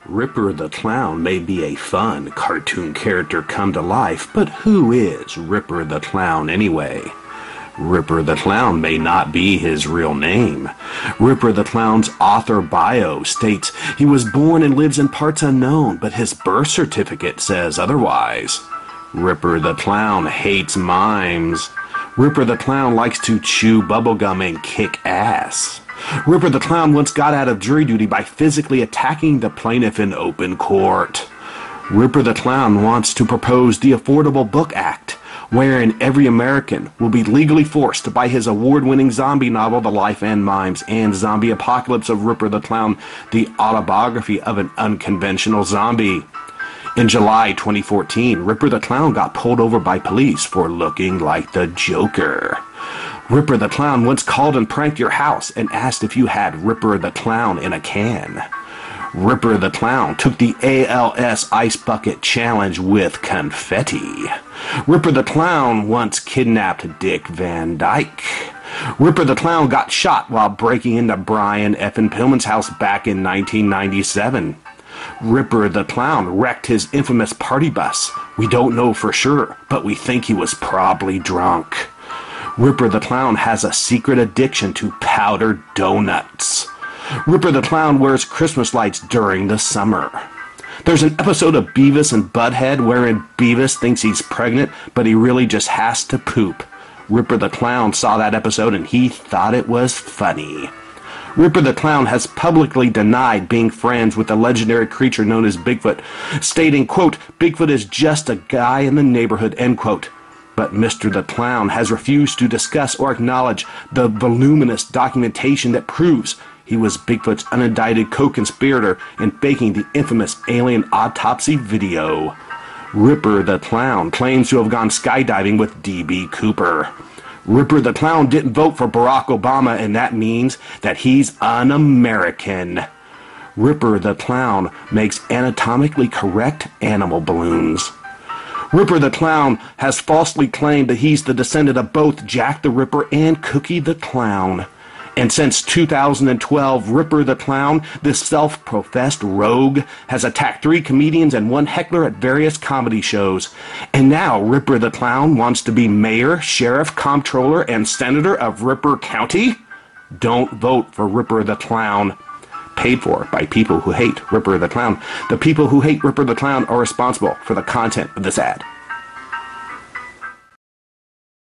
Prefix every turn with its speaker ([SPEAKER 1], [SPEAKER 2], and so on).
[SPEAKER 1] Ripper the Clown may be a fun cartoon character come to life, but who is Ripper the Clown anyway? Ripper the Clown may not be his real name. Ripper the Clown's author bio states he was born and lives in parts unknown, but his birth certificate says otherwise. Ripper the Clown hates mimes. Ripper the Clown likes to chew bubblegum and kick ass. Ripper the Clown once got out of jury duty by physically attacking the plaintiff in open court. Ripper the Clown wants to propose the Affordable Book Act, wherein every American will be legally forced to buy his award-winning zombie novel, The Life and Mimes and Zombie Apocalypse of Ripper the Clown, the autobiography of an unconventional zombie. In July 2014, Ripper the Clown got pulled over by police for looking like the Joker. Ripper the Clown once called and pranked your house and asked if you had Ripper the Clown in a can. Ripper the Clown took the ALS Ice Bucket Challenge with confetti. Ripper the Clown once kidnapped Dick Van Dyke. Ripper the Clown got shot while breaking into Brian F. Pillman's house back in 1997. Ripper the Clown wrecked his infamous party bus. We don't know for sure, but we think he was probably drunk. Ripper the Clown has a secret addiction to powdered donuts. Ripper the Clown wears Christmas lights during the summer. There's an episode of Beavis and Butthead wherein Beavis thinks he's pregnant, but he really just has to poop. Ripper the Clown saw that episode and he thought it was funny. Ripper the Clown has publicly denied being friends with the legendary creature known as Bigfoot, stating, quote, "Bigfoot is just a guy in the neighborhood," end quote. But Mr. the Clown has refused to discuss or acknowledge the voluminous documentation that proves he was Bigfoot's unindicted co-conspirator in faking the infamous alien autopsy video. Ripper the Clown claims to have gone skydiving with D.B. Cooper. Ripper the Clown didn't vote for Barack Obama, and that means that he's un-American. Ripper the Clown makes anatomically correct animal balloons. Ripper the Clown has falsely claimed that he's the descendant of both Jack the Ripper and Cookie the Clown. And since 2012, Ripper the Clown, this self-professed rogue, has attacked 3 comedians and 1 heckler at various comedy shows. And now Ripper the Clown wants to be mayor, sheriff, comptroller, and senator of Ripper County? Don't vote for Ripper the Clown. Paid for by people who hate Ripper the Clown. The people who hate Ripper the Clown are responsible for the content of this ad.